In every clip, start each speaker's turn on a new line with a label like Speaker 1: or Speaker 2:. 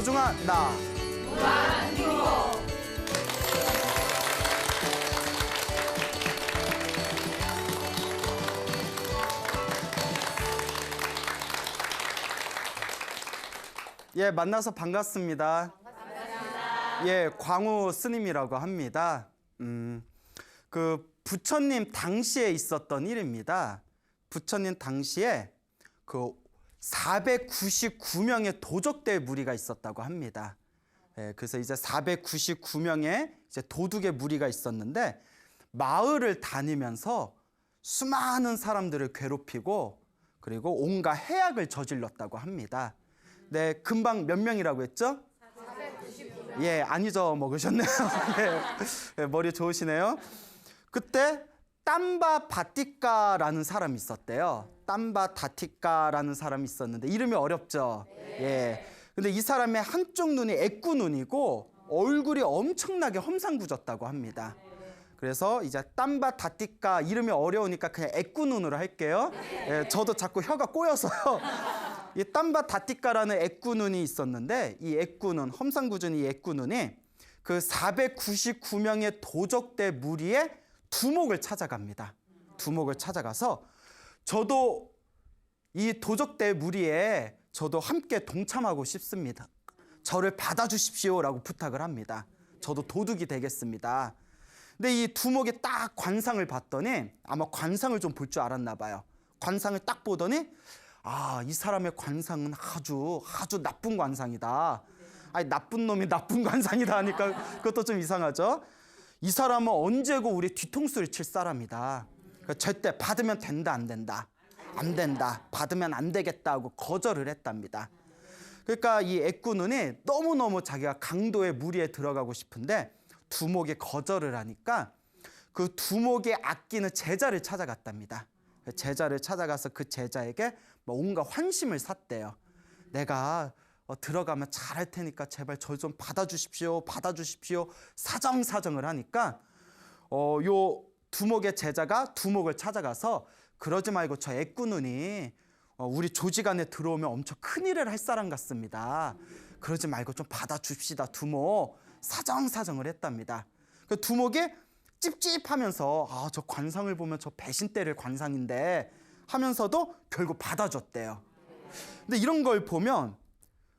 Speaker 1: 소중한 나. 예, 만나서 반갑습니다. 예, 광우 스님이라고 합니다. 그 부처님 당시에 있었던 일입니다. 부처님 당시에 그 499명의 도적대 무리가 있었다고 합니다. 예, 그래서 이제 499명의 이제 도둑의 무리가 있었는데 마을을 다니면서 수많은 사람들을 괴롭히고 그리고 온갖 해악을 저질렀다고 합니다. 네, 금방 몇 명이라고 했죠? 499명. 예, 안 잊어먹으셨네요. 예, 머리 좋으시네요. 그때 땀바 바티카라는 사람이 있었대요. 땀바 다티카라는 사람이 있었는데 이름이 어렵죠? 예. 근데 이 사람의 한쪽 눈이 애꾸 눈이고 얼굴이 엄청나게 험상궂었다고 합니다. 그래서 이제 땀바 다티카 이름이 어려우니까 그냥 애꾸 눈으로 할게요. 예, 저도 자꾸 혀가 꼬여서요. 이 땀바 다티카라는 애꾸눈이 있었는데 이 애꾸눈, 험상궂은 이 애꾸눈이 그 499명의 도적대 무리의 두목을 찾아갑니다. 두목을 찾아가서 저도 이 도적대 무리에 저도 함께 동참하고 싶습니다. 저를 받아주십시오라고 부탁을 합니다. 저도 도둑이 되겠습니다. 근데 이 두목이 딱 관상을 봤더니 아마 관상을 좀 볼 줄 알았나 봐요. 관상을 딱 보더니 아, 이 사람의 관상은 아주 나쁜 관상이다. 아니, 나쁜 놈이 나쁜 관상이다 하니까 그것도 좀 이상하죠. 이 사람은 언제고 우리 뒤통수를 칠 사람이다. 그러니까 절대 받으면 된다, 안 된다. 안 된다. 받으면 안 되겠다 하고 거절을 했답니다. 그러니까 이 애꾸눈이 너무너무 자기가 강도의 무리에 들어가고 싶은데 두목이 거절을 하니까 그 두목이 아끼는 제자를 찾아갔답니다. 제자를 찾아가서 그 제자에게 온갖 환심을 샀대요. 내가 들어가면 잘할 테니까 제발 저 좀 받아주십시오. 사정을 하니까 요 두목의 제자가 두목을 찾아가서 그러지 말고 저 애꾸눈이 우리 조직 안에 들어오면 엄청 큰일을 할 사람 같습니다. 그러지 말고 좀 받아줍시다 두목. 사정을 했답니다. 그 두목이 찝찝하면서 아, 저 관상을 보면 저 배신 때릴 관상인데 하면서도 결국 받아줬대요. 근데 이런 걸 보면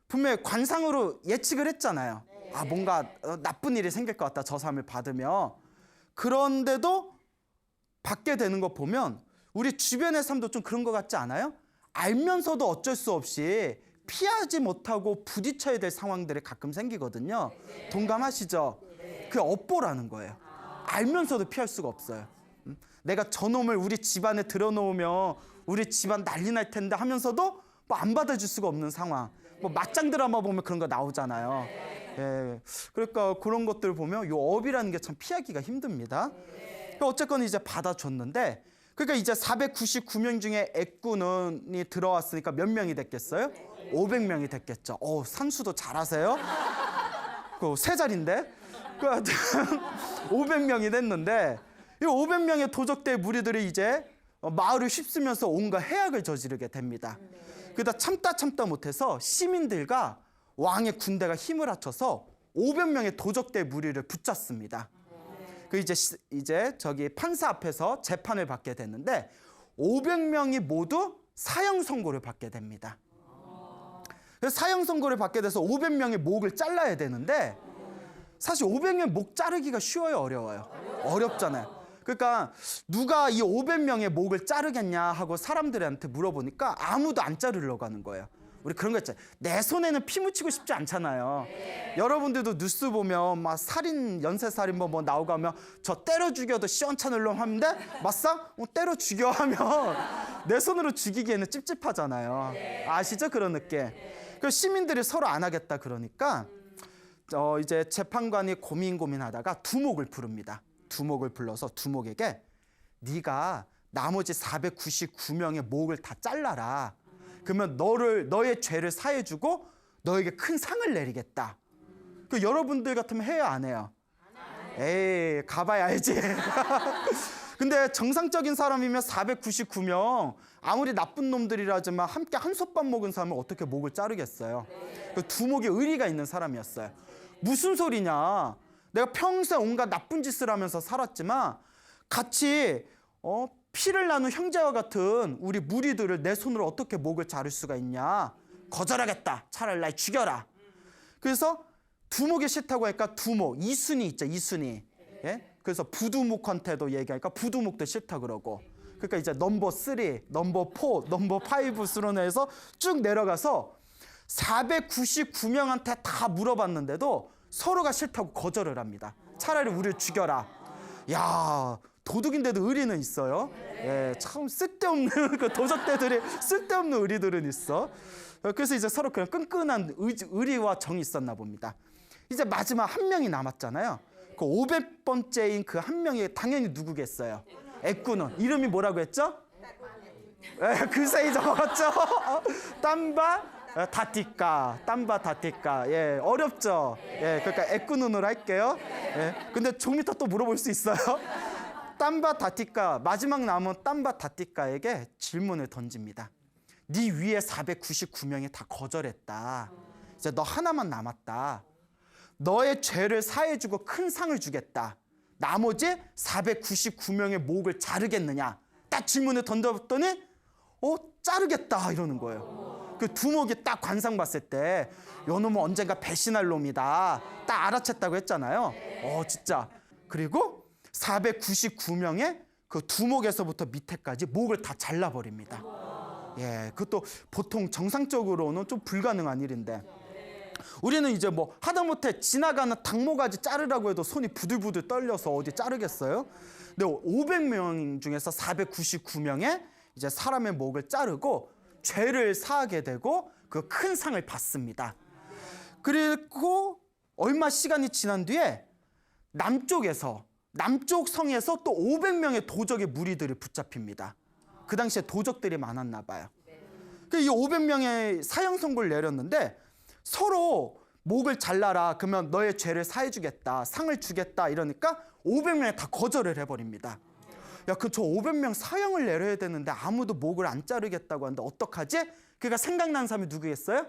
Speaker 1: 분명히 관상으로 예측을 했잖아요. 아, 뭔가 나쁜 일이 생길 것 같다 저 사람을 받으면. 그런데도 받게 되는 거 보면 우리 주변의 삶도 좀 그런 것 같지 않아요? 알면서도 어쩔 수 없이 피하지 못하고 부딪혀야 될 상황들이 가끔 생기거든요. 동감하시죠? 그게 업보라는 거예요. 알면서도 피할 수가 없어요. 내가 저놈을 우리 집안에 들여놓으면 우리 집안 난리 날 텐데 하면서도 뭐 안 받아줄 수가 없는 상황. 뭐 맞짱 드라마 보면 그런 거 나오잖아요. 예. 그러니까 그런 것들 보면 요 업이라는 게 참 피하기가 힘듭니다. 어쨌건 이제 받아줬는데 그러니까 이제 499명 중에 애꾸눈이 들어왔으니까 몇 명이 됐겠어요? 500명이 됐겠죠. 산수도 잘하세요? 그 세 자리인데? 그 500명이 됐는데 이 500명의 도적대 무리들이 이제 마을을 휩쓰면서 온갖 해악을 저지르게 됩니다. 그러다 참다 못해서 시민들과 왕의 군대가 힘을 합쳐서 500명의 도적대 무리를 붙잡습니다. 그 이제 저기 판사 앞에서 재판을 받게 됐는데 500명이 모두 사형 선고를 받게 됩니다. 그래서 사형 선고를 받게 돼서 500명의 목을 잘라야 되는데 사실 500명 목 자르기가 쉬워요, 어려워요? 어렵잖아요. 그러니까 누가 이 500명의 목을 자르겠냐 하고 사람들한테 물어보니까 아무도 안 자르려고 하는 거예요. 우리 그런 거 있잖아요. 내 손에는 피 묻히고 싶지 않잖아요. 여러분들도 뉴스 보면 막 살인, 연쇄살인 뭐 나오고 하면 저 때려 죽여도 시원찮을 놈 하는데 막상 때려 죽여 하면 내 손으로 죽이기에는 찝찝하잖아요. 아시죠? 그런 느낌. 그 시민들이 서로 안 하겠다 그러니까 이제 재판관이 고민하다가 두목을 부릅니다. 두목을 불러서 두목에게 네가 나머지 499명의 목을 다 잘라라. 그러면 너의 죄를 사해주고 너에게 큰 상을 내리겠다. 그 여러분들 같으면 해요, 안 해요? 에이, 가봐야 알지. 근데 정상적인 사람이면 499명, 아무리 나쁜 놈들이라지만 함께 한솥밥 먹은 사람은 어떻게 목을 자르겠어요? 그 두목이 의리가 있는 사람이었어요. 무슨 소리냐? 내가 평생 온갖 나쁜 짓을 하면서 살았지만 같이 피를 나눈 형제와 같은 우리 무리들을 내 손으로 어떻게 목을 자를 수가 있냐? 거절하겠다. 차라리 날 죽여라. 그래서 두목이 싫다고 하니까 두목, 이순이 있죠, 이순이. 예? 그래서 부두목한테도 얘기하니까 부두목도 싫다 그러고. 그러니까 이제 넘버 3, 넘버 4, 넘버 5 수론에서 쭉 내려가서 499명한테 다 물어봤는데도 서로가 싫다고 거절을 합니다. 차라리 우리를 죽여라. 야, 도둑인데도 의리는 있어요. 예, 참 쓸데없는 그 도적대들이 쓸데없는 의리들은 있어. 그래서 이제 서로 그냥 끈끈한 의리와 정이 있었나 봅니다. 이제 마지막 한 명이 남았잖아요. 그 500번째인 그 한 명이 당연히 누구겠어요? 애꾸눈. 이름이 뭐라고 했죠? 예, 글쎄 잊어먹었죠? 땀바 다티까, 땀바 다티까. 예, 어렵죠? 예, 그러니까 애꾸눈으로 할게요. 예, 근데 좀 이따 또 물어볼 수 있어요. 땀바 다티까, 마지막 남은 땀바 다티까에게 질문을 던집니다. 네 위에 499명이 다 거절했다. 이제 너 하나만 남았다. 너의 죄를 사해주고 큰 상을 주겠다. 나머지 499명의 목을 자르겠느냐? 딱 질문을 던져봤더니 자르겠다 이러는 거예요. 그 두목이 딱 관상 봤을 때 요 놈은 언젠가 배신할 놈이다. 딱 알아챘다고 했잖아요. 진짜. 그리고 499명의 그 두목에서부터 밑에까지 목을 다 잘라버립니다. 예, 그것도 보통 정상적으로는 좀 불가능한 일인데 우리는 이제 뭐 하다못해 지나가는 닭모가지 자르라고 해도 손이 부들부들 떨려서 어디 자르겠어요? 근데 500명 중에서 499명의 이제 사람의 목을 자르고 죄를 사하게 되고 그 큰 상을 받습니다. 그리고 얼마 시간이 지난 뒤에 남쪽 성에서 또 500명의 도적의 무리들이 붙잡힙니다. 그 당시에 도적들이 많았나 봐요. 이 500명의 사형 선고를 내렸는데 서로 목을 잘라라. 그러면 너의 죄를 사해주겠다. 상을 주겠다. 이러니까 500명이 다 거절을 해버립니다. 야, 저 500명 사형을 내려야 되는데 아무도 목을 안 자르겠다고 하는데 어떡하지? 그러니까 생각난 사람이 누구겠어요?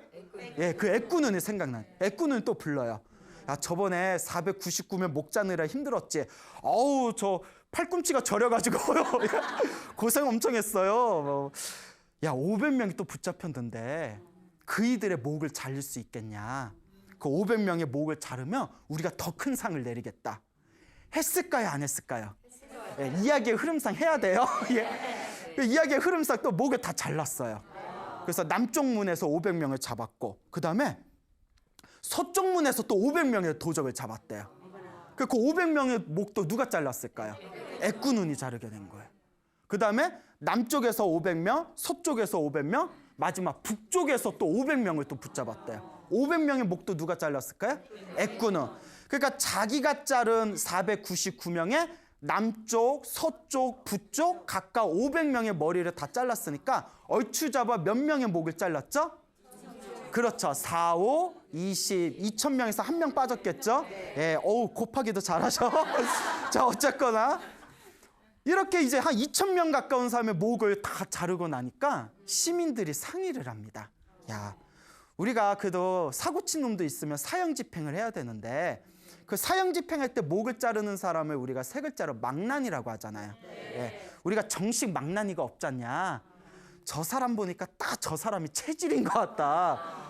Speaker 1: 예, 그 애꾸눈이 생각난. 애꾸눈이 또 불러요. 야, 저번에 499명 목 자르느라 힘들었지. 어우, 저 팔꿈치가 저려가지고 고생 엄청 했어요. 야, 500명이 또 붙잡혔는데 그이들의 목을 자를 수 있겠냐? 그 500명의 목을 자르면 우리가 더 큰 상을 내리겠다. 했을까요? 안 했을까요? 예, 이야기의 흐름상 해야 돼요. 예. 이야기의 흐름상 또 목을 다 잘랐어요. 그래서 남쪽 문에서 500명을 잡았고 그 다음에 서쪽 문에서 또 500명의 도적을 잡았대요. 그 500명의 목도 누가 잘랐을까요? 애꾸눈이 자르게 된 거예요. 그 다음에 남쪽에서 500명, 서쪽에서 500명, 마지막 북쪽에서 또 500명을 또 붙잡았대요. 500명의 목도 누가 잘랐을까요? 애꾸눈. 그러니까 자기가 자른 499명의 남쪽, 서쪽, 북쪽 각각 500명의 머리를 다 잘랐으니까 얼추 잡아 몇 명의 목을 잘랐죠? 그렇죠. 4, 5, 20, 2,000명에서 한 명 빠졌겠죠? 예, 곱하기도 잘하셔. 자, 어쨌거나 이렇게 이제 한 2,000명 가까운 사람의 목을 다 자르고 나니까 시민들이 상의를 합니다. 야, 우리가 그래도 사고친 놈도 있으면 사형 집행을 해야 되는데 그 사형 집행할 때 목을 자르는 사람을 우리가 세 글자로 망난이라고 하잖아요. 예, 우리가 정식 망난이가 없잖냐. 저 사람 보니까 딱 저 사람이 체질인 것 같다.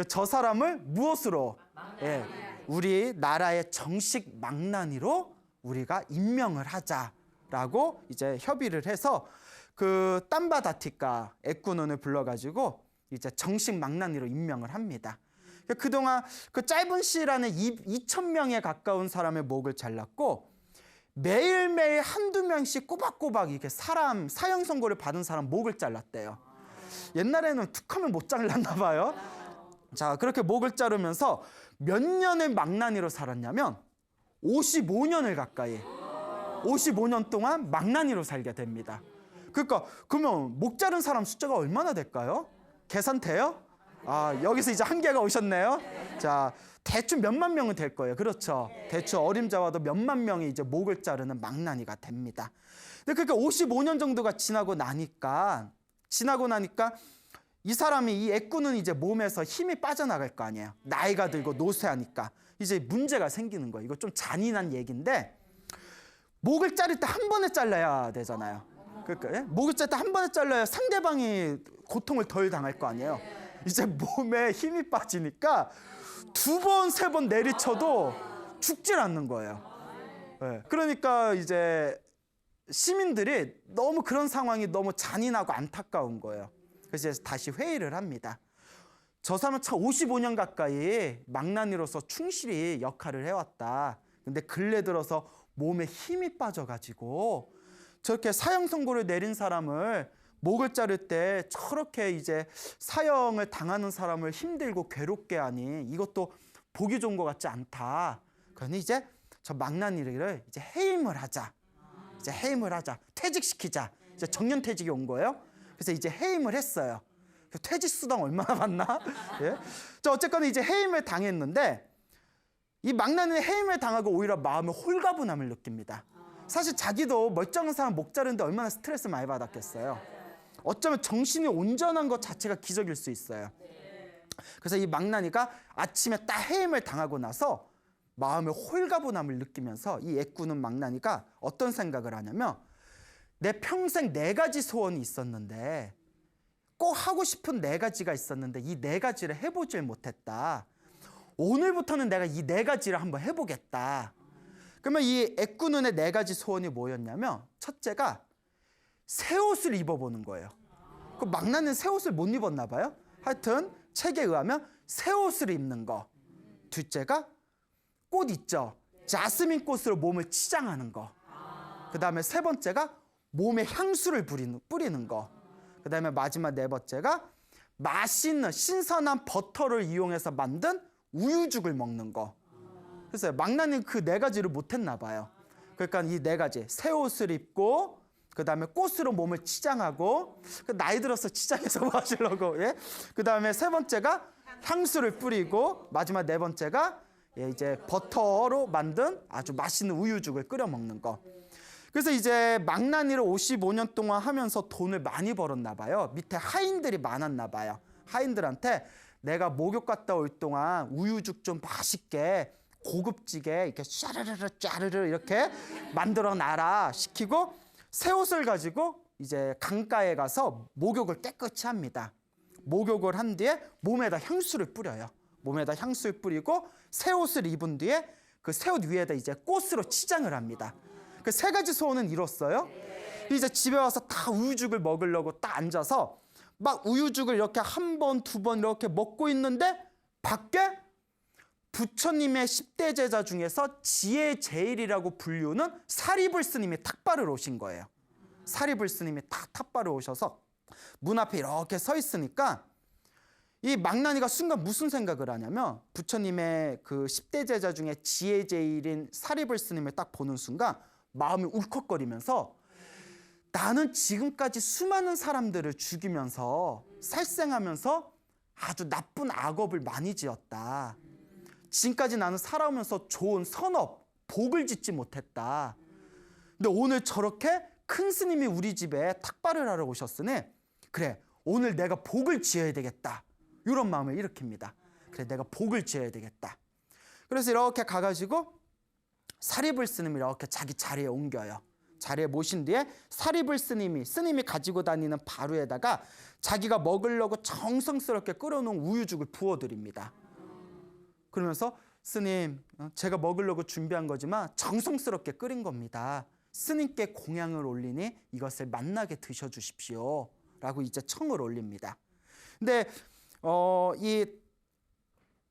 Speaker 1: 저 사람을 무엇으로? 예, 우리 나라의 정식 망난이로 우리가 임명을 하자라고 이제 협의를 해서 그 땀바다티까 애꾸눈을 불러가지고 이제 정식 망난이로 임명을 합니다. 그동안 그 짧은 시일 안에 2,000명에 가까운 사람의 목을 잘랐고 매일매일 한두 명씩 꼬박꼬박 이렇게 사형 선고를 받은 사람 목을 잘랐대요. 옛날에는 툭하면 못 잘랐나 봐요. 자, 그렇게 목을 자르면서 몇 년의 망나니로 살았냐면 55년을 가까이 55년 동안 망나니로 살게 됩니다. 그러니까 그러면 목 자른 사람 숫자가 얼마나 될까요? 계산 돼요? 아, 여기서 이제 한계가 오셨네요. 자, 대충 몇만 명은 될 거예요. 그렇죠? 대충 어림잡아도 몇만 명이 이제 목을 자르는 망나니가 됩니다. 근데 그러니까 55년 정도가 지나고 나니까 이 사람이 이 애꾸는 이제 몸에서 힘이 빠져나갈 거 아니에요. 나이가 들고 노쇠하니까 이제 문제가 생기는 거예요. 이거 좀 잔인한 얘기인데 목을 자를 때 한 번에 잘라야 되잖아요. 그러니까 목을 자를 때 한 번에 잘라야 상대방이 고통을 덜 당할 거 아니에요. 이제 몸에 힘이 빠지니까 두 번, 세 번 내리쳐도 죽질 않는 거예요. 그러니까 이제 시민들이 너무 그런 상황이 너무 잔인하고 안타까운 거예요. 그래서 다시 회의를 합니다. 저 사람은 참 55년 가까이 망나니로서 충실히 역할을 해왔다. 근데 근래 들어서 몸에 힘이 빠져가지고 저렇게 사형 선고를 내린 사람을 목을 자를 때 저렇게 이제 사형을 당하는 사람을 힘들고 괴롭게 하니 이것도 보기 좋은 것 같지 않다. 그러니 이제 저 망나니를 이제 해임을 하자. 이제 해임을 하자. 퇴직시키자. 이제 정년퇴직이 온 거예요. 그래서 이제 해임을 했어요. 퇴직 수당 얼마나 받나? 예? 자, 어쨌거나 이제 해임을 당했는데 이 망나니는 해임을 당하고 오히려 마음에 홀가분함을 느낍니다. 사실 자기도 멀쩡한 사람 목 자르는데 얼마나 스트레스 많이 받았겠어요. 어쩌면 정신이 온전한 것 자체가 기적일 수 있어요. 그래서 이 망나니가 아침에 딱 해임을 당하고 나서 마음에 홀가분함을 느끼면서 이 애꾸는 망나니가 어떤 생각을 하냐면 내 평생 4가지 소원이 있었는데 꼭 하고 싶은 4가지가 있었는데 이 4가지를 해보질 못했다. 오늘부터는 내가 이 4가지를 한번 해보겠다. 그러면 이 애꾸눈의 4가지 소원이 뭐였냐면 첫째가 새 옷을 입어보는 거예요. 그 망나니는 새 옷을 못 입었나 봐요. 하여튼 책에 의하면 새 옷을 입는 거. 둘째가 꽃 있죠. 자스민 꽃으로 몸을 치장하는 거. 그 다음에 세 번째가 몸에 향수를 뿌리는 거. 그 다음에 마지막 4번째가 맛있는 신선한 버터를 이용해서 만든 우유죽을 먹는 거. 그래서 망나니는 그 4가지를 못했나 봐요. 그러니까 이 4가지, 새 옷을 입고 그 다음에 꽃으로 몸을 치장하고 나이 들어서 치장해서 뭐 하시려고. 예? 그 다음에 세 번째가 향수를 뿌리고 마지막 4번째가 이제 버터로 만든 아주 맛있는 우유죽을 끓여 먹는 거. 그래서 이제 망나니를 55년 동안 하면서 돈을 많이 벌었나 봐요. 밑에 하인들이 많았나 봐요. 하인들한테 내가 목욕 갔다 올 동안 우유죽 좀 맛있게 고급지게 이렇게 샤르르르 짜르르 이렇게 만들어 놔라 시키고 새 옷을 가지고 이제 강가에 가서 목욕을 깨끗이 합니다. 목욕을 한 뒤에 몸에다 향수를 뿌려요. 몸에다 향수를 뿌리고 새 옷을 입은 뒤에 그 새 옷 위에다 이제 꽃으로 치장을 합니다. 그 3가지 소원은 이뤘어요. 이제 집에 와서 다 우유죽을 먹으려고 딱 앉아서 막 우유죽을 이렇게 1번, 2번 이렇게 먹고 있는데 밖에 부처님의 10대 제자 중에서 지혜 제일이라고 불리우는 사리불 스님이 탁발을 오신 거예요. 사리불 스님이 딱 탁발을 오셔서 문 앞에 이렇게 서 있으니까 이 망나니가 순간 무슨 생각을 하냐면 부처님의 그 10대 제자 중에 지혜 제일인 사리불 스님을 딱 보는 순간 마음이 울컥거리면서 나는 지금까지 수많은 사람들을 죽이면서 살생하면서 아주 나쁜 악업을 많이 지었다. 지금까지 나는 살아오면서 좋은 선업, 복을 짓지 못했다. 근데 오늘 저렇게 큰 스님이 우리 집에 탁발을 하러 오셨으니 그래, 오늘 내가 복을 지어야 되겠다. 이런 마음을 일으킵니다. 그래, 내가 복을 지어야 되겠다. 그래서 이렇게 가가지고 사리불 스님이 이렇게 자기 자리에 옮겨요. 자리에 모신 뒤에 사리불 스님이 가지고 다니는 바루에다가 자기가 먹으려고 정성스럽게 끓여놓은 우유죽을 부어드립니다. 그러면서 스님, 제가 먹으려고 준비한 거지만 정성스럽게 끓인 겁니다. 스님께 공양을 올리니 이것을 맛나게 드셔주십시오. 라고 이제 청을 올립니다. 근데 이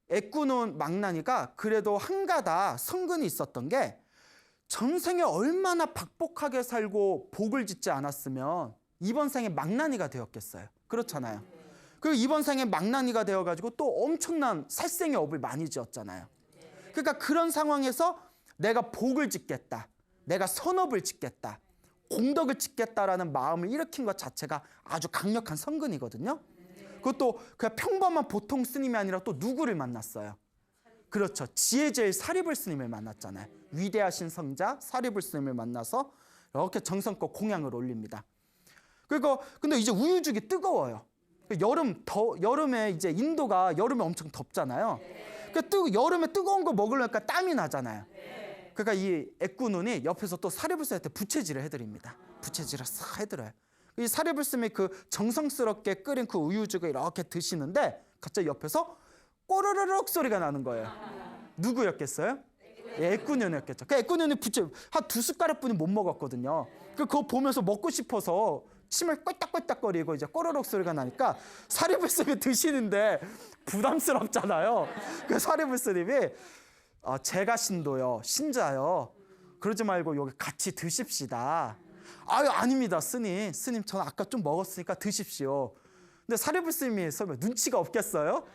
Speaker 1: 애꾸눈 망나니가 그래도 한가다 성근이 있었던 게 전생에 얼마나 박복하게 살고 복을 짓지 않았으면 이번 생에 망나니가 되었겠어요. 그렇잖아요. 그리고 이번 생에 망나니가 되어가지고 또 엄청난 살생의 업을 많이 지었잖아요. 그러니까 그런 상황에서 내가 복을 짓겠다. 내가 선업을 짓겠다. 공덕을 짓겠다라는 마음을 일으킨 것 자체가 아주 강력한 성근이거든요. 그것도 그냥 평범한 보통 스님이 아니라 또 누구를 만났어요? 그렇죠. 지혜제일 사리불 스님을 만났잖아요. 위대하신 성자 사리불 스님을 만나서 이렇게 정성껏 공양을 올립니다. 근데 이제 우유죽이 뜨거워요. 여름에 이제 인도가 여름에 엄청 덥잖아요. 여름에 뜨거운 거 먹으려니까 땀이 나잖아요. 그러니까 이 애꾸눈이 옆에서 또 사리불 스님한테 부채질을 해드립니다. 부채질을 싹 해드려요. 이 사리불 스님이 그 정성스럽게 끓인 그 우유죽을 이렇게 드시는데 갑자기 옆에서 꼬르르륵 소리가 나는 거예요. 누구였겠어요? 애꾸눈이었겠죠. 그 애꾸눈이 한 2숟가락뿐이 못 먹었거든요. 그거 보면서 먹고 싶어서 침을 꼴딱꼴딱거리고 이제 꼬르륵 소리가 나니까 사리불 스님이 드시는데 부담스럽잖아요. 그 사리불 스님이 제가 신도요, 신자요. 그러지 말고 여기 같이 드십시다. 아유, 아닙니다, 스님. 스님, 저는 아까 좀 먹었으니까 드십시오. 근데 사리불 스님이 설마 눈치가 없겠어요?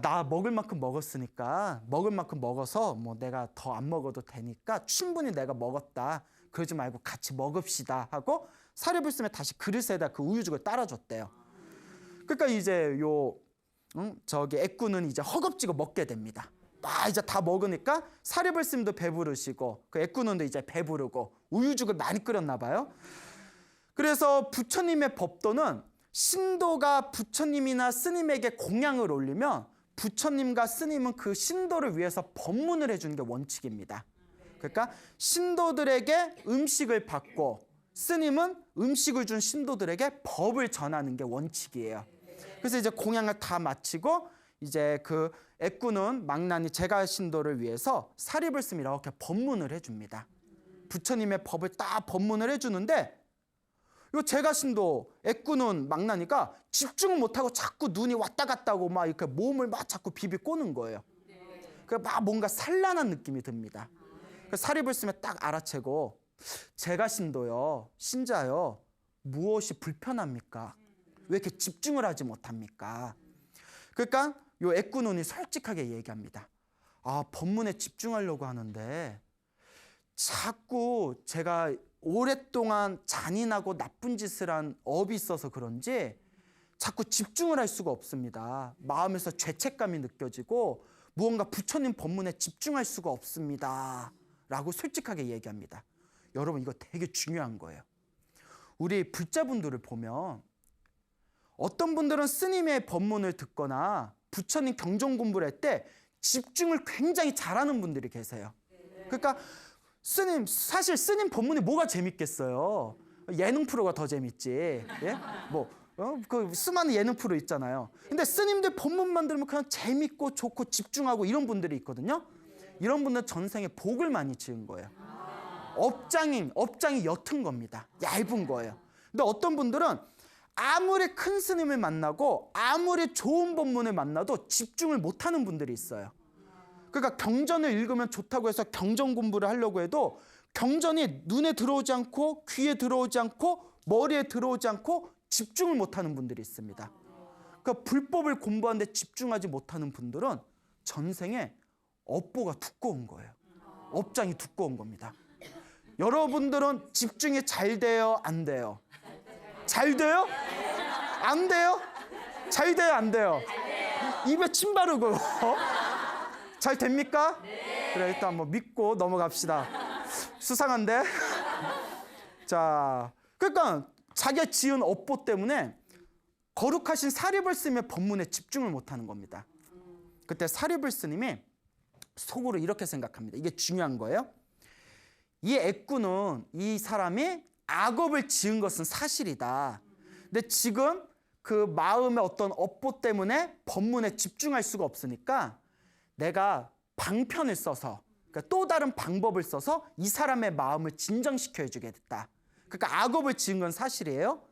Speaker 1: 나 먹을 만큼 먹었으니까 먹을 만큼 먹어서 뭐 내가 더 안 먹어도 되니까 충분히 내가 먹었다. 그러지 말고 같이 먹읍시다 하고 사리불 스님이 다시 그릇에다 그 우유죽을 따라줬대요. 그러니까 이제 저기 애꾸는 이제 허겁지겁 먹게 됩니다. 이제 다 먹으니까 사리불 스님도 배부르시고 그 애꾸눈도 이제 배부르고 우유죽을 많이 끓였나 봐요. 그래서 부처님의 법도는 신도가 부처님이나 스님에게 공양을 올리면 부처님과 스님은 그 신도를 위해서 법문을 해주는 게 원칙입니다. 그러니까 신도들에게 음식을 받고 스님은 음식을 준 신도들에게 법을 전하는 게 원칙이에요. 그래서 이제 공양을 다 마치고 이제 그 애꾸눈 망나니 제가 신도를 위해서 사리불 스님이 이렇게 법문을 해줍니다. 부처님의 법을 딱 법문을 해주는데 요 제가 신도 애꾸눈 망나니가 집중을 못하고 자꾸 눈이 왔다 갔다 하고 막 이렇게 몸을 막 자꾸 비비 꼬는 거예요. 막 뭔가 산란한 느낌이 듭니다. 사리불 스님이 딱 알아채고 제가 신도요, 신자요, 무엇이 불편합니까? 왜 이렇게 집중을 하지 못합니까? 그러니까 요 애꾸눈이 솔직하게 얘기합니다. 법문에 집중하려고 하는데 자꾸 제가 오랫동안 잔인하고 나쁜 짓을 한 업이 있어서 그런지 자꾸 집중을 할 수가 없습니다. 마음에서 죄책감이 느껴지고 무언가 부처님 법문에 집중할 수가 없습니다. 라고 솔직하게 얘기합니다. 여러분, 이거 되게 중요한 거예요. 우리 불자분들을 보면 어떤 분들은 스님의 법문을 듣거나 부처님 경전 공부를 할 때 집중을 굉장히 잘하는 분들이 계세요. 그러니까 사실 스님 법문이 뭐가 재밌겠어요? 예능 프로가 더 재밌지. 예? 그 수많은 예능 프로 있잖아요. 근데 스님들 법문만 들으면 그냥 재밌고 좋고 집중하고 이런 분들이 있거든요. 이런 분들은 전생에 복을 많이 지은 거예요. 업장이 옅은 겁니다. 얇은 거예요. 근데 어떤 분들은 아무리 큰 스님을 만나고 아무리 좋은 법문을 만나도 집중을 못하는 분들이 있어요. 그러니까 경전을 읽으면 좋다고 해서 경전 공부를 하려고 해도 경전이 눈에 들어오지 않고 귀에 들어오지 않고 머리에 들어오지 않고 집중을 못하는 분들이 있습니다. 그러니까 불법을 공부하는데 집중하지 못하는 분들은 전생에 업보가 두꺼운 거예요. 업장이 두꺼운 겁니다. 여러분들은 집중이 잘 돼요, 안 돼요? 잘 돼요? 안 돼요? 잘 돼요, 안 돼요? 입에 침 바르고 잘 됩니까? 그래, 일단 뭐 믿고 넘어갑시다. 수상한데? 자, 그러니까 자기가 지은 업보 때문에 거룩하신 사리불 스님의 법문에 집중을 못하는 겁니다. 그때 사리불 스님이 속으로 이렇게 생각합니다. 이게 중요한 거예요. 이 애꾸는 이 사람이 악업을 지은 것은 사실이다. 근데 지금 그 마음의 어떤 업보 때문에 법문에 집중할 수가 없으니까 내가 방편을 써서, 그러니까 또 다른 방법을 써서 이 사람의 마음을 진정시켜 주겠다. 그러니까 악업을 지은 건 사실이에요.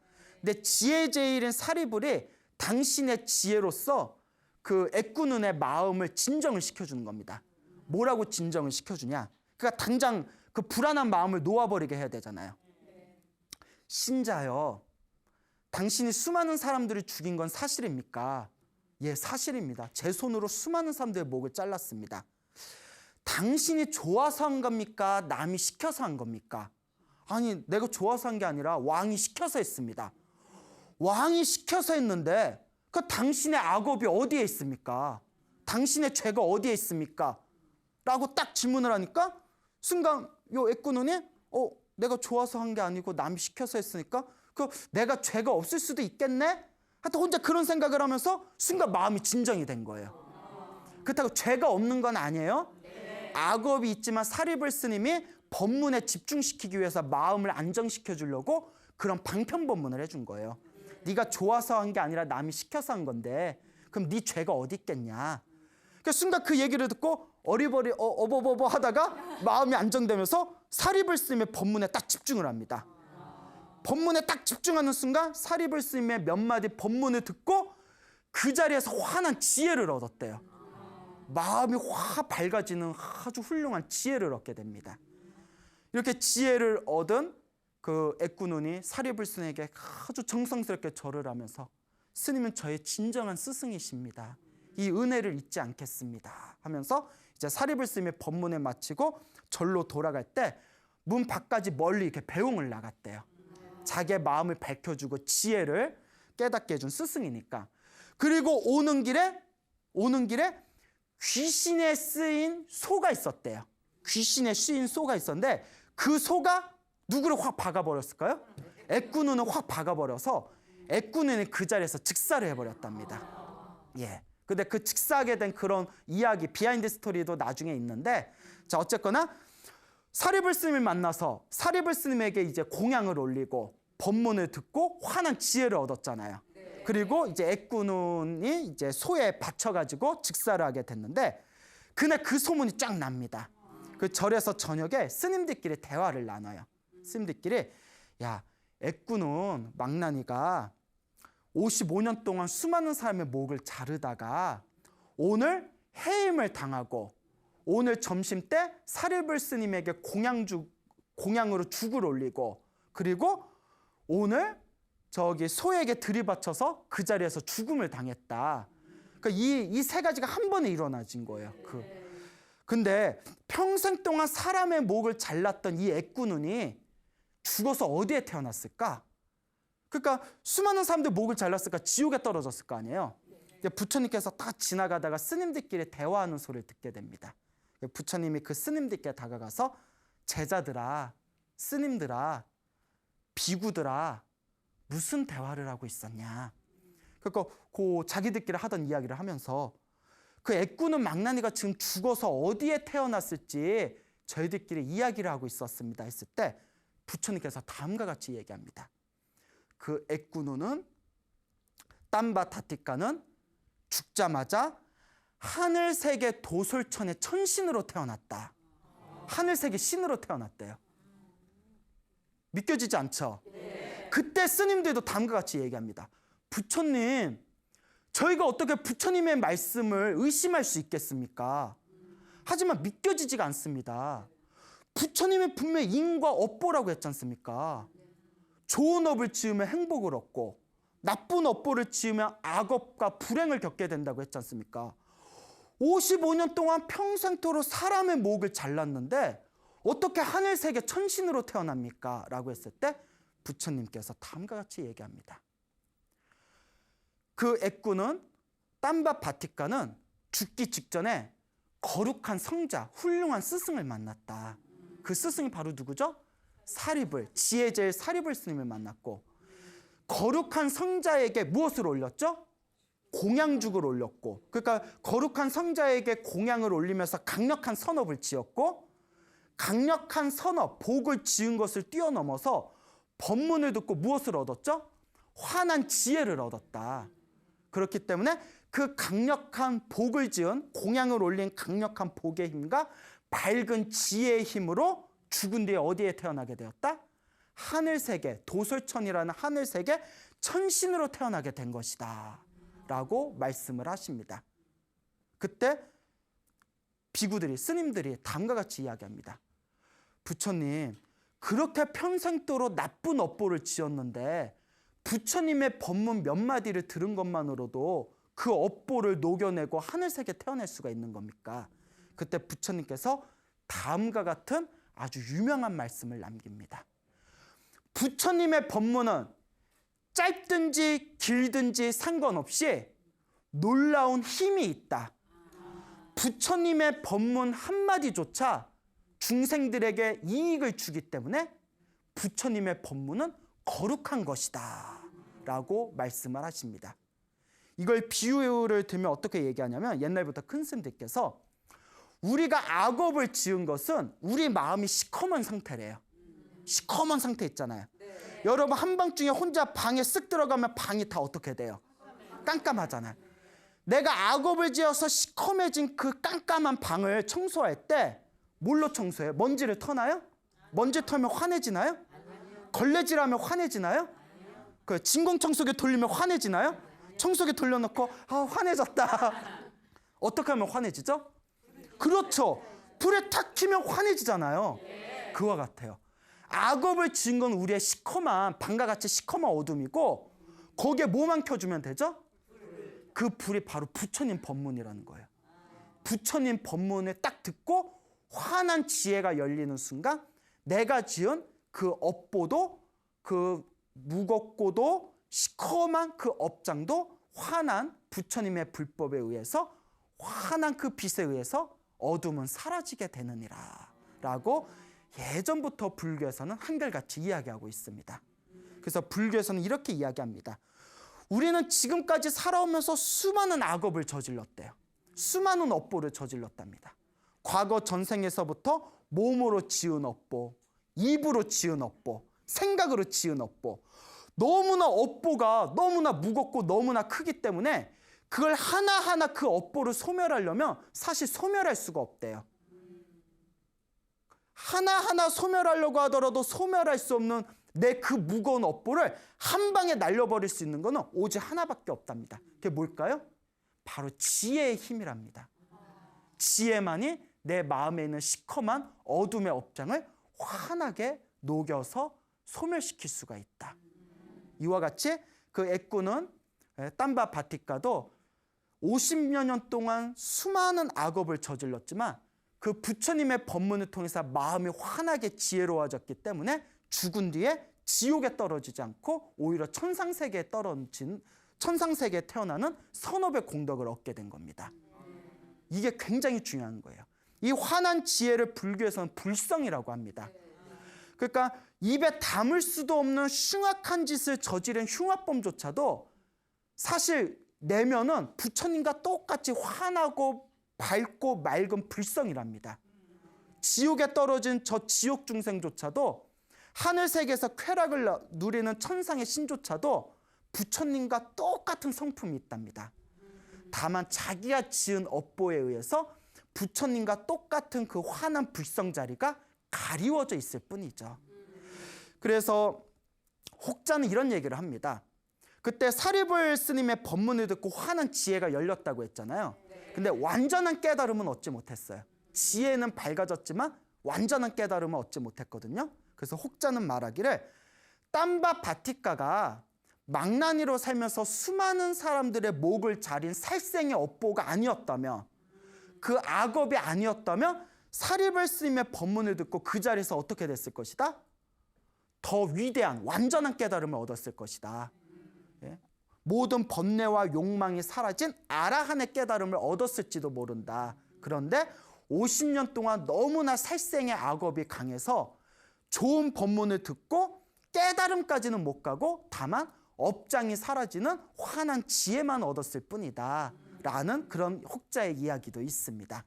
Speaker 1: 근데 지혜제일인 사리불이 당신의 지혜로서 그 애꾸눈의 마음을 진정을 시켜주는 겁니다. 뭐라고 진정을 시켜주냐? 그러니까 당장 그 불안한 마음을 놓아버리게 해야 되잖아요. 신자요, 당신이 수많은 사람들을 죽인 건 사실입니까? 예, 사실입니다. 제 손으로 수많은 사람들의 목을 잘랐습니다. 당신이 좋아서 한 겁니까? 남이 시켜서 한 겁니까? 아니, 내가 좋아서 한 게 아니라 왕이 시켜서 했습니다. 왕이 시켜서 했는데 그 당신의 악업이 어디에 있습니까? 당신의 죄가 어디에 있습니까? 라고 딱 질문을 하니까 순간 요 애꾸눈이 내가 좋아서 한 게 아니고 남이 시켜서 했으니까 내가 죄가 없을 수도 있겠네? 하여튼 혼자 그런 생각을 하면서 순간 마음이 진정이 된 거예요. 그렇다고 죄가 없는 건 아니에요. 악업이 있지만 사리불 스님이 법문에 집중시키기 위해서 마음을 안정시켜 주려고 그런 방편법문을 해준 거예요. 네가 좋아서 한 게 아니라 남이 시켜서 한 건데 그럼 네 죄가 어디 있겠냐. 그러니까 순간 그 얘기를 듣고 어리버리 어버버버 하다가 마음이 안정되면서 사리불 스님의 법문에 딱 집중을 합니다. 법문에 딱 집중하는 순간 사리불 스님의 몇 마디 법문을 듣고 그 자리에서 환한 지혜를 얻었대요. 마음이 확 밝아지는 아주 훌륭한 지혜를 얻게 됩니다. 이렇게 지혜를 얻은 그 애꾸눈이 사리불 스님에게 아주 정성스럽게 절을 하면서 스님은 저의 진정한 스승이십니다. 이 은혜를 잊지 않겠습니다. 하면서 이제 사리불 스님의 법문을 마치고 절로 돌아갈 때 문 밖까지 멀리 이렇게 배웅을 나갔대요. 자기의 마음을 밝혀주고 지혜를 깨닫게 해준 스승이니까. 그리고 오는 길에 귀신에 쓰인 소가 있었대요. 귀신에 쓰인 소가 있었는데 그 소가 누구를 확 박아버렸을까요? 애꾸눈을 확 박아버려서 애꾸눈이 그 자리에서 즉사를 해버렸답니다. 예. 근데 그 즉사하게 된 그런 이야기, 비하인드 스토리도 나중에 있는데, 자, 어쨌거나 사리불 스님을 만나서 사리불 스님에게 이제 공양을 올리고 법문을 듣고 환한 지혜를 얻었잖아요. 그리고 이제 애꾸눈이 이제 소에 받쳐가지고 즉사를 하게 됐는데, 그날 그 소문이 쫙 납니다. 그 절에서 저녁에 스님들끼리 대화를 나눠요. 스님들끼리, 야, 애꾸눈 망나니가 55년 동안 수많은 사람의 목을 자르다가 오늘 해임을 당하고 오늘 점심 때 사리불 스님에게 공양으로 죽을 올리고 그리고 오늘 저기 소에게 들이받쳐서 그 자리에서 죽음을 당했다. 그러니까 이 세 가지가 한 번에 일어나진 거예요. 근데 평생 동안 사람의 목을 잘랐던 이 애꾸눈이 죽어서 어디에 태어났을까? 그러니까 수많은 사람들 목을 잘랐을까? 지옥에 떨어졌을 거 아니에요. 부처님께서 딱 지나가다가 스님들끼리 대화하는 소리를 듣게 됩니다. 부처님이 그 스님들께 다가가서 제자들아, 스님들아, 비구들아, 무슨 대화를 하고 있었냐. 그러니까 그 자기들끼리 하던 이야기를 하면서 그 애꾸눈 망나니가 지금 죽어서 어디에 태어났을지 저희들끼리 이야기를 하고 있었습니다 했을 때 부처님께서 다음과 같이 얘기합니다. 그 애꾸눈은 땀바타티카는 죽자마자 하늘세계 도솔천의 천신으로 태어났다. 하늘세계 신으로 태어났대요. 믿겨지지 않죠? 그때 스님들도 다음과 같이 얘기합니다. 부처님, 저희가 어떻게 부처님의 말씀을 의심할 수 있겠습니까? 하지만 믿겨지지가 않습니다. 부처님이 분명히 인과 업보라고 했지 않습니까? 좋은 업을 지으면 행복을 얻고 나쁜 업보를 지으면 악업과 불행을 겪게 된다고 했지 않습니까? 55년 동안 평생토록 사람의 목을 잘랐는데 어떻게 하늘세계 천신으로 태어납니까? 라고 했을 때 부처님께서 다음과 같이 얘기합니다. 그 애꾸는 땀바 바티카는 죽기 직전에 거룩한 성자, 훌륭한 스승을 만났다. 그 스승이 바로 누구죠? 사리불, 지혜제일 사리불 스님을 만났고 거룩한 성자에게 무엇을 올렸죠? 공양죽을 올렸고, 그러니까 거룩한 성자에게 공양을 올리면서 강력한 선업을 지었고, 강력한 선업, 복을 지은 것을 뛰어넘어서 법문을 듣고 무엇을 얻었죠? 환한 지혜를 얻었다. 그렇기 때문에 그 강력한 복을 지은 공양을 올린 강력한 복의 힘과 밝은 지혜의 힘으로 죽은 뒤에 어디에 태어나게 되었다? 하늘세계, 도솔천이라는 하늘세계 천신으로 태어나게 된 것이다 라고 말씀을 하십니다. 그때 비구들이, 스님들이 다음과 같이 이야기합니다. 부처님, 그렇게 평생도록 나쁜 업보를 지었는데 부처님의 법문 몇 마디를 들은 것만으로도 그 업보를 녹여내고 하늘세계 태어날 수가 있는 겁니까? 그때 부처님께서 다음과 같은 아주 유명한 말씀을 남깁니다. 부처님의 법문은 짧든지 길든지 상관없이 놀라운 힘이 있다. 부처님의 법문 한마디조차 중생들에게 이익을 주기 때문에 부처님의 법문은 거룩한 것이다 라고 말씀을 하십니다. 이걸 비유를 들면 어떻게 얘기하냐면, 옛날부터 큰 스님들께서 우리가 악업을 지은 것은 우리 마음이 시커먼 상태래요. 시커먼 상태 있잖아요. 여러분 한밤중에 혼자 방에 쓱 들어가면 방이 다 어떻게 돼요? 깜깜하잖아요. 내가 악업을 지어서 시커매진 그 깜깜한 방을 청소할 때 뭘로 청소해요? 먼지를 터나요? 먼지 털면 환해지나요? 걸레질하면 환해지나요? 그 진공청소기 돌리면 환해지나요? 청소기 돌려놓고 환해졌다. 어떻게 하면 환해지죠? 그렇죠. 불에 탁 켜면 환해지잖아요. 그와 같아요. 악업을 지은 건 우리의 시커먼, 방과 같이 시커먼 어둠이고, 거기에 뭐만 켜주면 되죠? 그 불이 바로 부처님 법문이라는 거예요. 부처님 법문을 딱 듣고 환한 지혜가 열리는 순간 내가 지은 그 업보도, 그 무겁고도 시커먼 그 업장도 환한 부처님의 불법에 의해서, 환한 그 빛에 의해서 어둠은 사라지게 되느니라 라고 예전부터 불교에서는 한결같이 이야기하고 있습니다. 그래서 불교에서는 이렇게 이야기합니다. 우리는 지금까지 살아오면서 수많은 악업을 저질렀대요. 수많은 업보를 저질렀답니다. 과거 전생에서부터 몸으로 지은 업보, 입으로 지은 업보, 생각으로 지은 업보, 너무나 업보가 너무나 무겁고 너무나 크기 때문에 그걸 하나하나 그 업보를 소멸하려면 사실 소멸할 수가 없대요. 하나하나 소멸하려고 하더라도 소멸할 수 없는 내 그 무거운 업보를 한 방에 날려버릴 수 있는 것은 오직 하나밖에 없답니다. 그게 뭘까요? 바로 지혜의 힘이랍니다. 지혜만이 내 마음에 있는 시커먼 어둠의 업장을 환하게 녹여서 소멸시킬 수가 있다. 이와 같이 그 애꾸는 땀바 바티카도 50여 년 동안 수많은 악업을 저질렀지만 그 부처님의 법문을 통해서 마음이 환하게 지혜로워졌기 때문에 죽은 뒤에 지옥에 떨어지지 않고 오히려 천상세계에 태어나는 선업의 공덕을 얻게 된 겁니다. 이게 굉장히 중요한 거예요. 이 환한 지혜를 불교에서는 불성이라고 합니다. 그러니까 입에 담을 수도 없는 흉악한 짓을 저지른 흉악범조차도 사실 내면은 부처님과 똑같이 환하고 밝고 맑은 불성이랍니다. 지옥에 떨어진 저 지옥 중생조차도, 하늘세계에서 쾌락을 누리는 천상의 신조차도 부처님과 똑같은 성품이 있답니다. 다만 자기가 지은 업보에 의해서 부처님과 똑같은 그 환한 불성 자리가 가리워져 있을 뿐이죠. 그래서 혹자는 이런 얘기를 합니다. 그때 사리불 스님의 법문을 듣고 환한 지혜가 열렸다고 했잖아요. 근데 완전한 깨달음은 얻지 못했어요. 지혜는 밝아졌지만 완전한 깨달음은 얻지 못했거든요. 그래서 혹자는 말하기를, 땀바 바티카가 망나니로 살면서 수많은 사람들의 목을 자린 살생의 업보가 아니었다면, 그 악업이 아니었다면 사리불 스님의 법문을 듣고 그 자리에서 어떻게 됐을 것이다? 더 위대한 완전한 깨달음을 얻었을 것이다. 예? 모든 번뇌와 욕망이 사라진 아라한의 깨달음을 얻었을지도 모른다. 그런데 50년 동안 너무나 살생의 악업이 강해서 좋은 법문을 듣고 깨달음까지는 못 가고 다만 업장이 사라지는 환한 지혜만 얻었을 뿐이다 라는 그런 혹자의 이야기도 있습니다.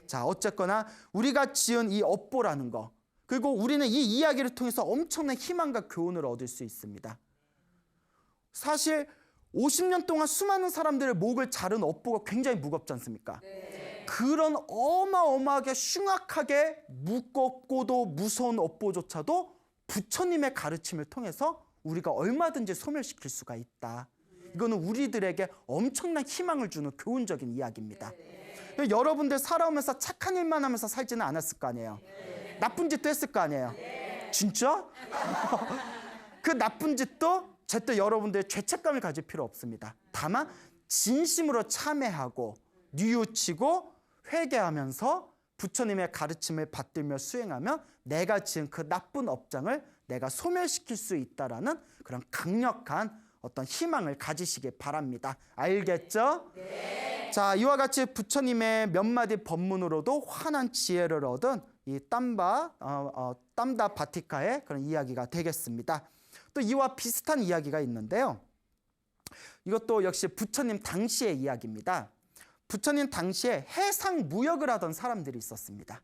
Speaker 1: 자, 어쨌거나 우리가 지은 이 업보라는 거, 그리고 우리는 이 이야기를 통해서 엄청난 희망과 교훈을 얻을 수 있습니다. 사실 50년 동안 수많은 사람들의 목을 자른 업보가 굉장히 무겁지 않습니까? 그런 어마어마하게 흉악하게 무겁고도 무서운 업보조차도 부처님의 가르침을 통해서 우리가 얼마든지 소멸시킬 수가 있다. 이거는 우리들에게 엄청난 희망을 주는 교훈적인 이야기입니다. 여러분들 살아오면서 착한 일만 하면서 살지는 않았을 거 아니에요. 나쁜 짓도 했을 거 아니에요. 진짜? 그 나쁜 짓도 절대 여러분들의 죄책감을 가질 필요 없습니다. 다만 진심으로 참회하고 뉘우치고 회개하면서 부처님의 가르침을 받들며 수행하면 내가 지은 그 나쁜 업장을 내가 소멸시킬 수 있다라는 그런 강력한 어떤 희망을 가지시기 바랍니다. 알겠죠? 네. 자, 이와 같이 부처님의 몇 마디 법문으로도 환한 지혜를 얻은 이 땀다 바티카의 그런 이야기가 되겠습니다. 또 이와 비슷한 이야기가 있는데요. 이것도 역시 부처님 당시의 이야기입니다. 부처님 당시에 해상 무역을 하던 사람들이 있었습니다.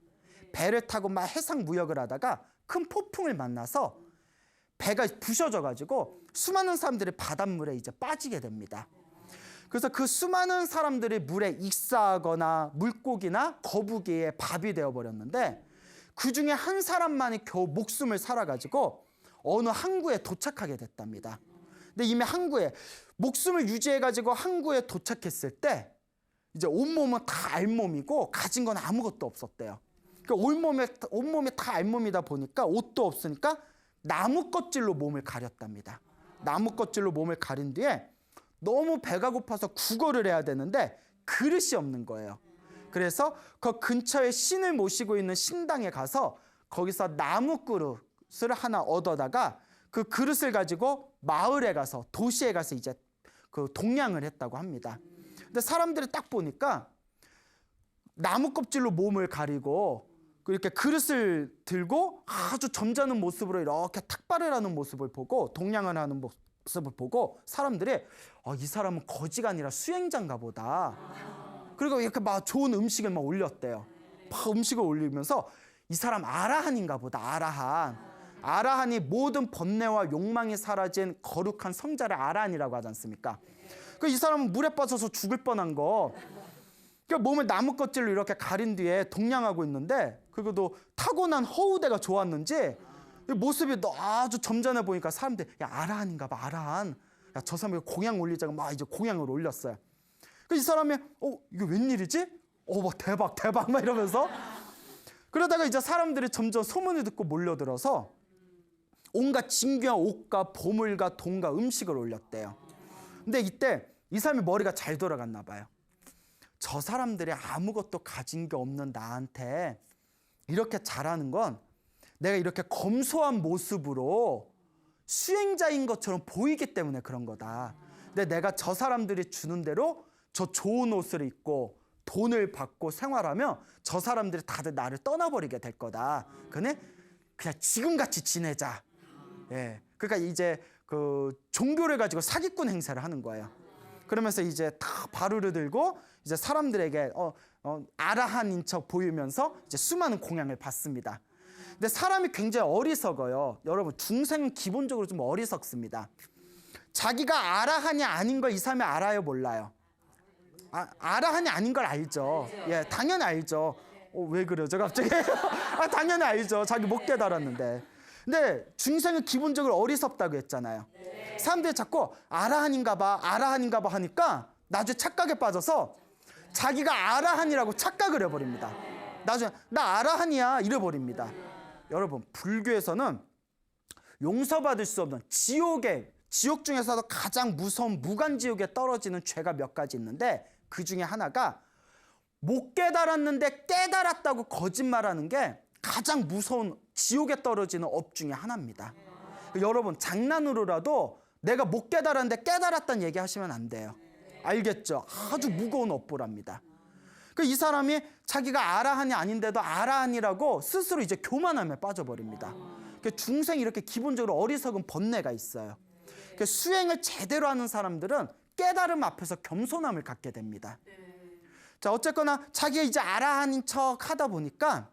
Speaker 1: 배를 타고 막 해상 무역을 하다가 큰 폭풍을 만나서 배가 부셔져 가지고 수많은 사람들이 바닷물에 이제 빠지게 됩니다. 그래서 그 수많은 사람들이 물에 익사하거나 물고기나 거북이의 밥이 되어버렸는데 그 중에 한 사람만이 겨우 목숨을 살아가지고 어느 항구에 도착하게 됐답니다. 근데 이미 항구에 목숨을 유지해가지고 항구에 도착했을 때 이제 온몸은 다 알몸이고 가진 건 아무것도 없었대요. 그러니까 온몸이 다 알몸이다 보니까 옷도 없으니까 나무 껍질로 몸을 가렸답니다. 나무 껍질로 몸을 가린 뒤에 너무 배가 고파서 구걸을 해야 되는데 그릇이 없는 거예요. 그래서 그 근처에 신을 모시고 있는 신당에 가서 거기서 나무 그릇을 하나 얻어다가 그 그릇을 가지고 마을에 가서 도시에 가서 이제 그 동양을 했다고 합니다. 근데 사람들이 딱 보니까 나무 껍질로 몸을 가리고 이렇게 그릇을 들고 아주 점잖은 모습으로 이렇게 탁발을 하는 모습을 보고 동양을 하는 모습을 보고 사람들이 이 사람은 거지가 아니라 수행자인가 보다. 그리고 이렇게 막 좋은 음식을 막 올렸대요. 막 음식을 올리면서 이 사람 아라한인가 보다. 아라한이 모든 번뇌와 욕망이 사라진 거룩한 성자를 아라한이라고 하지 않습니까? 이 사람은 물에 빠져서 죽을 뻔한 거. 그러니까 몸을 나무 껍질로 이렇게 가린 뒤에 동냥하고 있는데 그리고도 타고난 허우대가 좋았는지 모습이 아주 점잖해 보니까 사람들이 야 아라한인가 봐 아라한. 야 저 사람이 공양 올리자고 막 이제 공양을 올렸어요. 이 사람이 이거 웬일이지? 막 대박 막 이러면서 그러다가 이제 사람들이 점점 소문을 듣고 몰려들어서 온갖 진귀한 옷과 보물과 돈과 음식을 올렸대요. 근데 이때 이 사람이 머리가 잘 돌아갔나 봐요. 저 사람들이 아무것도 가진 게 없는 나한테 이렇게 잘하는 건 내가 이렇게 검소한 모습으로 수행자인 것처럼 보이기 때문에 그런 거다. 근데 내가 저 사람들이 주는 대로 저 좋은 옷을 입고 돈을 받고 생활하면 저 사람들이 다들 나를 떠나버리게 될 거다. 그냥 지금같이 지내자. 예. 그러니까 이제 그 종교를 가지고 사기꾼 행세를 하는 거예요. 그러면서 이제 다 바루를 들고 이제 사람들에게 아라한인 척 보이면서 이제 수많은 공양을 받습니다. 근데 사람이 굉장히 어리석어요. 여러분 중생은 기본적으로 좀 어리석습니다. 자기가 아라한이 아닌 걸 이 사람이 알아요, 몰라요? 아라한이 아닌 걸 알죠. 예, 당연히 알죠. 왜 그러죠, 갑자기? 당연히 알죠. 자기 못 깨달았는데. 근데 중생은 기본적으로 어리석다고 했잖아요. 사람들이 자꾸 아라한인가 봐 하니까 나중에 착각에 빠져서 자기가 아라한이라고 착각을 해버립니다. 나중에 나 아라한이야 이래버립니다. 여러분 불교에서는 용서받을 수 없는 지옥 중에서도 가장 무서운 무간지옥에 떨어지는 죄가 몇 가지 있는데 그 중에 하나가 못 깨달았는데 깨달았다고 거짓말하는 게 가장 무서운 지옥에 떨어지는 업 중에 하나입니다. 여러분 장난으로라도 내가 못 깨달았는데 깨달았다는 얘기 하시면 안 돼요. 알겠죠? 아주 무거운 업보랍니다. 이 사람이 자기가 아라한이 아닌데도 아라한이라고 스스로 이제 교만함에 빠져버립니다. 중생이 이렇게 기본적으로 어리석은 번뇌가 있어요. 수행을 제대로 하는 사람들은 깨달음 앞에서 겸손함을 갖게 됩니다. 자, 어쨌거나 자기가 이제 아라한인 척 하다 보니까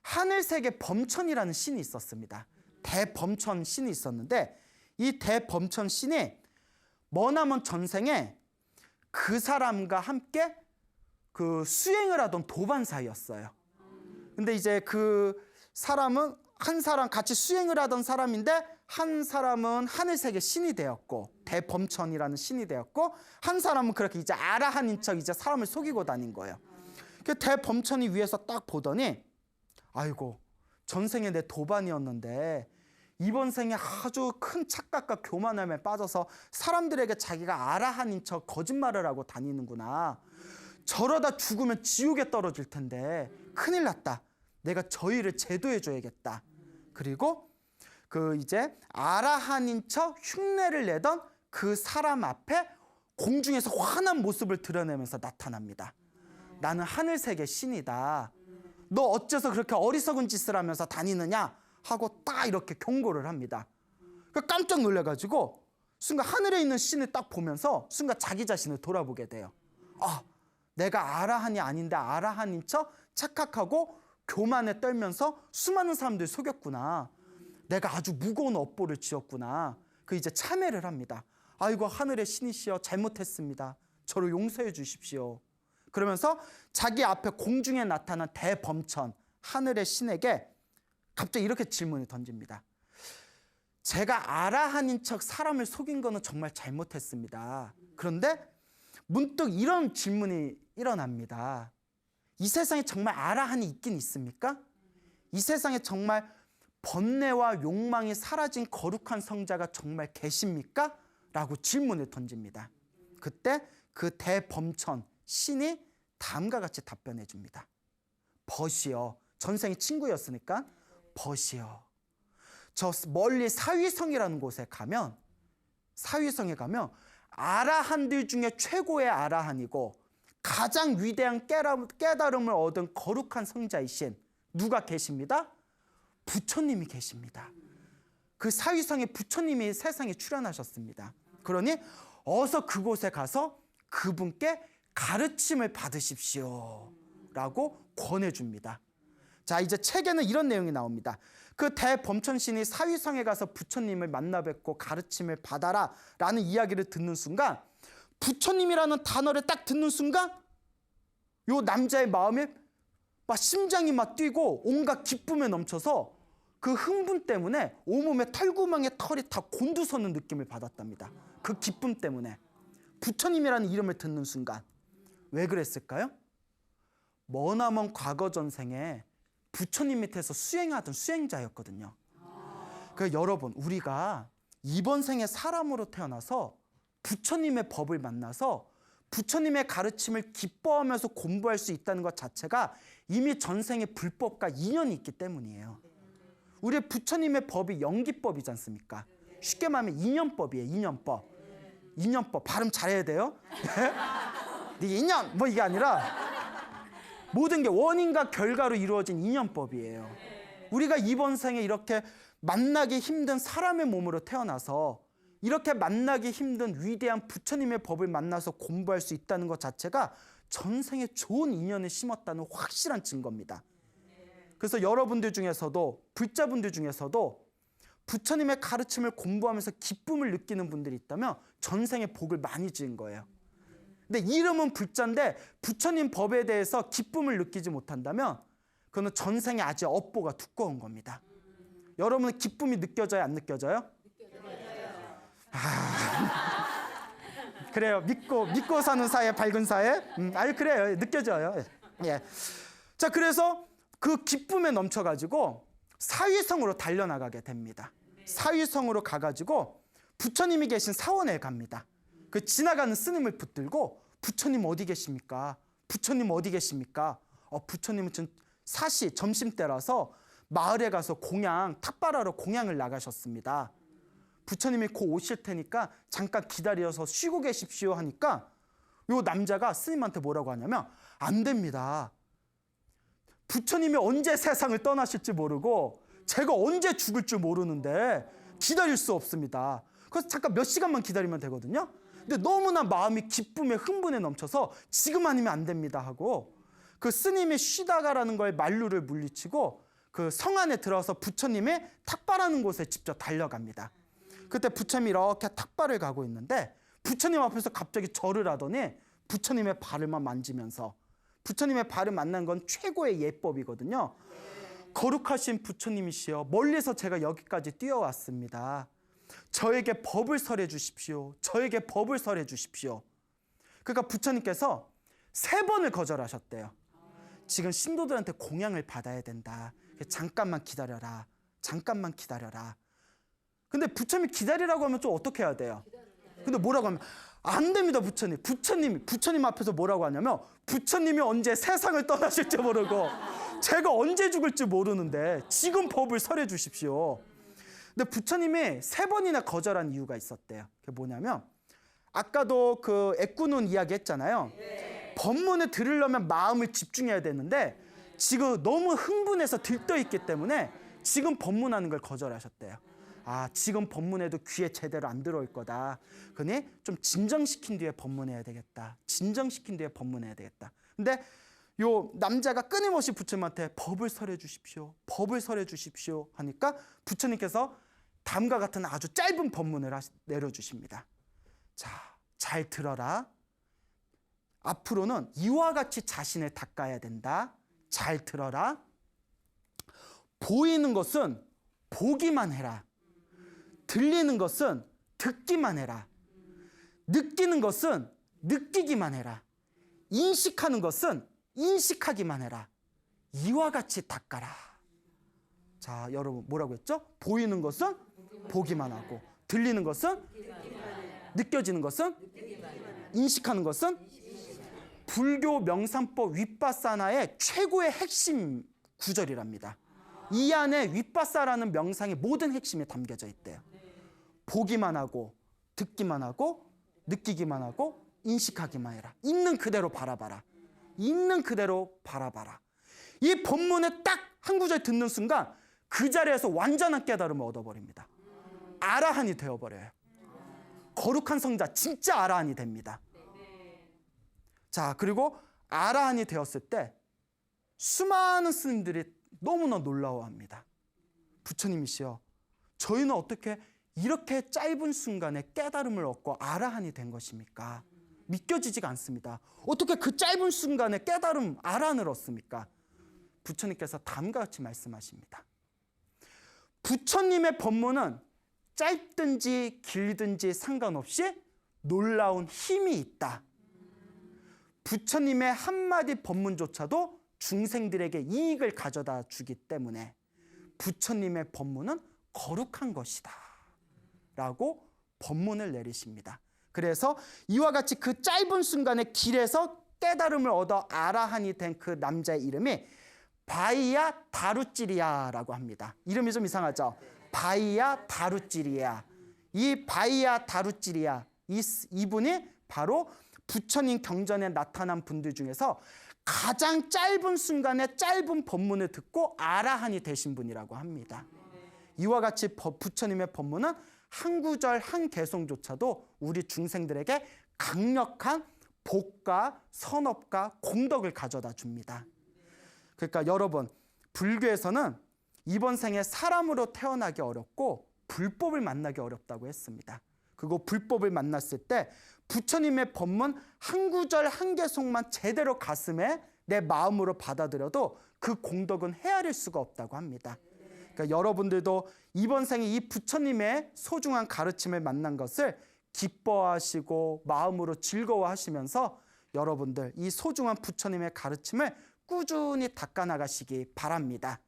Speaker 1: 하늘세계 범천이라는 신이 있었습니다. 대범천 신이 있었는데 이 대범천 신이 머나먼 전생에 그 사람과 함께 그 수행을 하던 도반사였어요. 근데 이제 그 사람은 한 사람 같이 수행을 하던 사람인데 한 사람은 하늘세계 신이 되었고 대범천이라는 신이 되었고 한 사람은 그렇게 이제 아라한인 척 이제 사람을 속이고 다닌 거예요. 그 대범천이 위에서 딱 보더니 아이고 전생에 내 도반이었는데 이번 생에 아주 큰 착각과 교만함에 빠져서 사람들에게 자기가 아라한인 척 거짓말을 하고 다니는구나. 저러다 죽으면 지옥에 떨어질 텐데 큰일 났다. 내가 저 일을 제도해 줘야겠다. 그리고 그 이제 아라한인 척 흉내를 내던 그 사람 앞에 공중에서 환한 모습을 드러내면서 나타납니다. 나는 하늘색의 신이다. 너 어째서 그렇게 어리석은 짓을 하면서 다니느냐 하고 딱 이렇게 경고를 합니다. 깜짝 놀라가지고 순간 하늘에 있는 신을 딱 보면서 순간 자기 자신을 돌아보게 돼요. 아, 내가 아라한이 아닌데 아라한인 척 착각하고 교만에 떨면서 수많은 사람들 속였구나. 내가 아주 무거운 업보를 지었구나. 이제 참회를 합니다. 아이고 하늘의 신이시여 잘못했습니다. 저를 용서해 주십시오. 그러면서 자기 앞에 공중에 나타난 대범천 하늘의 신에게 갑자기 이렇게 질문을 던집니다. 제가 아라한인 척 사람을 속인 거는 정말 잘못했습니다. 그런데 문득 이런 질문이 일어납니다. 이 세상에 정말 아라한이 있긴 있습니까? 이 세상에 정말 번뇌와 욕망이 사라진 거룩한 성자가 정말 계십니까? 라고 질문을 던집니다. 그때 그 대범천 신이 다음과 같이 답변해 줍니다. 벗이여. 전생의 친구였으니까 벗이여. 저 멀리 사위성이라는 곳에 가면 사위성에 가면 아라한들 중에 최고의 아라한이고 가장 위대한 깨달음을 얻은 거룩한 성자이신 누가 계십니다? 부처님이 계십니다. 그 사위성에 부처님이 세상에 출현하셨습니다. 그러니 어서 그곳에 가서 그분께 가르침을 받으십시오 라고 권해줍니다. 자, 이제 책에는 이런 내용이 나옵니다. 그 대범천신이 사위성에 가서 부처님을 만나 뵙고 가르침을 받아라 라는 이야기를 듣는 순간, 부처님이라는 단어를 딱 듣는 순간 요 남자의 마음에 막 심장이 막 뛰고 온갖 기쁨에 넘쳐서 그 흥분 때문에 온몸에 털구멍에 털이 다 곤두서는 느낌을 받았답니다. 그 기쁨 때문에. 부처님이라는 이름을 듣는 순간. 왜 그랬을까요? 머나먼 과거 전생에 부처님 밑에서 수행하던 수행자였거든요. 그러니까 여러분, 우리가 이번 생에 사람으로 태어나서 부처님의 법을 만나서 부처님의 가르침을 기뻐하면서 공부할 수 있다는 것 자체가 이미 전생의 불법과 인연이 있기 때문이에요. 우리 부처님의 법이 영기법이지 않습니까? 쉽게 말하면 인연법이에요. 인연법. 인연법. 발음 잘해야 돼요. 네 인연 뭐 이게 아니라 모든 게 원인과 결과로 이루어진 인연법이에요. 우리가 이번 생에 이렇게 만나기 힘든 사람의 몸으로 태어나서 이렇게 만나기 힘든 위대한 부처님의 법을 만나서 공부할 수 있다는 것 자체가 전생에 좋은 인연을 심었다는 확실한 증거입니다. 그래서 여러분들 중에서도, 불자분들 중에서도 부처님의 가르침을 공부하면서 기쁨을 느끼는 분들이 있다면 전생에 복을 많이 지은 거예요. 근데 이름은 불자인데 부처님 법에 대해서 기쁨을 느끼지 못한다면 그거는 전생에 아직 업보가 두꺼운 겁니다. 여러분은 기쁨이 느껴져요? 안 느껴져요? 그래요. 믿고 사는 사회, 밝은 사회. 아니 그래요. 느껴져요. 예. 자, 그래서 그 기쁨에 넘쳐가지고 사위성으로 달려나가게 됩니다. 사위성으로 가가지고 부처님이 계신 사원에 갑니다. 그 지나가는 스님을 붙들고 부처님 어디 계십니까? 부처님 어디 계십니까? 부처님은 지금 사시 점심때라서 마을에 가서 공양 탁발하러 공양을 나가셨습니다. 부처님이 곧 오실 테니까 잠깐 기다려서 쉬고 계십시오 하니까 요 남자가 스님한테 뭐라고 하냐면 안 됩니다. 부처님이 언제 세상을 떠나실지 모르고 제가 언제 죽을 줄 모르는데 기다릴 수 없습니다. 그래서 잠깐 몇 시간만 기다리면 되거든요. 근데 너무나 마음이 기쁨에 흥분에 넘쳐서 지금 아니면 안 됩니다 하고 그 스님이 쉬다가라는 걸 만류를 물리치고 그 성 안에 들어서 부처님이 탁발하는 곳에 직접 달려갑니다. 그때 부처님이 이렇게 탁발을 가고 있는데 부처님 앞에서 갑자기 절을 하더니 부처님의 발을만 만지면서, 부처님의 발을 만난 건 최고의 예법이거든요. 거룩하신 부처님이시여, 멀리서 제가 여기까지 뛰어왔습니다. 저에게 법을 설해 주십시오. 저에게 법을 설해 주십시오. 그러니까 부처님께서 3번을 거절하셨대요. 지금 신도들한테 공양을 받아야 된다. 잠깐만 기다려라. 잠깐만 기다려라. 근데 부처님이 기다리라고 하면 좀 어떻게 해야 돼요? 근데 뭐라고 하면 안 됩니다. 부처님 앞에서 뭐라고 하냐면 부처님이 언제 세상을 떠나실지 모르고 제가 언제 죽을지 모르는데 지금 법을 설해 주십시오. 근데 부처님이 3번이나 거절한 이유가 있었대요. 그게 뭐냐면 아까도 그 애꾸눈 이야기 했잖아요. 법문을 들으려면 마음을 집중해야 되는데 지금 너무 흥분해서 들떠있기 때문에 지금 법문하는 걸 거절하셨대요. 아, 지금 법문해도 귀에 제대로 안 들어올 거다. 그러니 좀 진정시킨 뒤에 법문해야 되겠다. 진정시킨 뒤에 법문해야 되겠다. 근데 요 남자가 끊임없이 부처님한테 법을 설해 주십시오. 법을 설해 주십시오 하니까 부처님께서 다음과 같은 아주 짧은 법문을 내려주십니다. 자, 잘 들어라. 앞으로는 이와 같이 자신을 닦아야 된다. 잘 들어라. 보이는 것은 보기만 해라. 들리는 것은 듣기만 해라. 느끼는 것은 느끼기만 해라. 인식하는 것은 인식하기만 해라. 이와 같이 닦아라. 자, 여러분 뭐라고 했죠? 보이는 것은 보기만 하고, 들리는 것은 느껴지는 것은 인식하는 것은 불교 명상법 윗바사나의 최고의 핵심 구절이랍니다. 이 안에 윗바사라는 명상의 모든 핵심이 담겨져 있대요. 보기만 하고, 듣기만 하고, 느끼기만 하고, 인식하기만 해라. 있는 그대로 바라봐라. 있는 그대로 바라봐라. 이 법문에 딱 한 구절 듣는 순간 그 자리에서 완전한 깨달음을 얻어버립니다. 아라한이 되어버려요. 거룩한 성자, 진짜 아라한이 됩니다. 자, 그리고 아라한이 되었을 때 수많은 스님들이 너무나 놀라워합니다. 부처님이시여, 저희는 어떻게 이렇게 짧은 순간에 깨달음을 얻고 아라한이 된 것입니까? 믿겨지지가 않습니다. 어떻게 그 짧은 순간에 깨달음 아라한을 얻습니까? 부처님께서 다음과 같이 말씀하십니다. 부처님의 법문은 짧든지 길든지 상관없이 놀라운 힘이 있다. 부처님의 한마디 법문조차도 중생들에게 이익을 가져다 주기 때문에 부처님의 법문은 거룩한 것이다 라고 법문을 내리십니다. 그래서 이와 같이 그 짧은 순간에 길에서 깨달음을 얻어 아라한이 된 그 남자의 이름이 바이야 다루찌리야라고 합니다. 이름이 좀 이상하죠? 바이야 다루찌리야. 이 바이야 다루찌리야, 이분이 바로 부처님 경전에 나타난 분들 중에서 가장 짧은 순간에 짧은 법문을 듣고 아라한이 되신 분이라고 합니다. 이와 같이 부처님의 법문은 한 구절 한 개송조차도 우리 중생들에게 강력한 복과 선업과 공덕을 가져다 줍니다. 그러니까 여러분, 불교에서는 이번 생에 사람으로 태어나기 어렵고 불법을 만나기 어렵다고 했습니다. 그리고 불법을 만났을 때 부처님의 법문 한 구절 한 개송만 제대로 가슴에 내 마음으로 받아들여도 그 공덕은 헤아릴 수가 없다고 합니다. 그러니까 여러분들도 이번 생에 이 부처님의 소중한 가르침을 만난 것을 기뻐하시고 마음으로 즐거워하시면서 여러분들 이 소중한 부처님의 가르침을 꾸준히 닦아나가시기 바랍니다.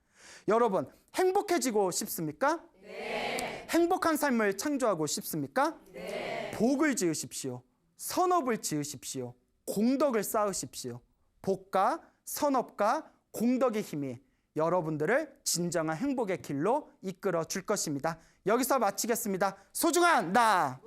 Speaker 1: 여러분, 행복해지고 싶습니까? 네. 행복한 삶을 창조하고 싶습니까? 네. 복을 지으십시오. 선업을 지으십시오. 공덕을 쌓으십시오. 복과 선업과 공덕의 힘이 여러분들을 진정한 행복의 길로 이끌어 줄 것입니다. 여기서 마치겠습니다. 소중한 나!